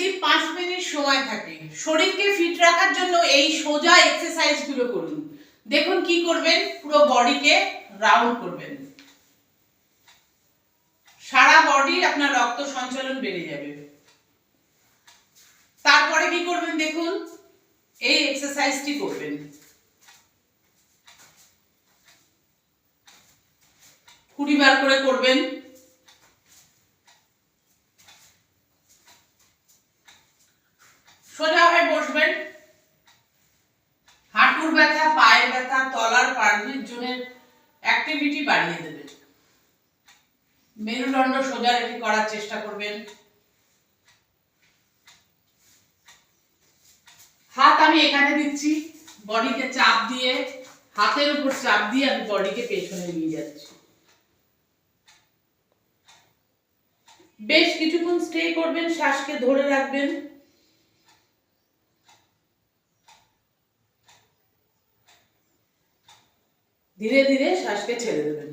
যদি 5 মিনিট সময় থাকে, শরীরকে ফিট রাখার জন্য এই সোজা এক্সারসাইজগুলো করুন। দেখুন কি করবেন, পুরো বডিকে রাউন্ড করবেন, সারা বডি আপনার রক্ত সঞ্চালন বেড়ে যাবে। তারপরে কি করবেন দেখুন, এই এক্সারসাইজটি করবেন। 20 বার করে করবেন। সোজা হয়ে বসবেন, হাঁটুর ব্যথা, পায়ের ব্যথা, তলার পার্ভিস জোনের অ্যাক্টিভিটি বাড়িয়ে দেবেন। মেরুদণ্ড সোজা রেখে করার চেষ্টা করবেন। হাত আমি এখানে দিচ্ছি, বডিকে চাপ দিয়ে, হাতের উপর চাপ দিয়ে আমি বডিকে পেছনে নিয়ে যাচ্ছি। বেশ কিছুক্ষণ স্টে করবেন, শ্বাসকে ধরে রাখবেন। ধীরে ধীরে শ্বাসকে ছেড়ে দেবেন।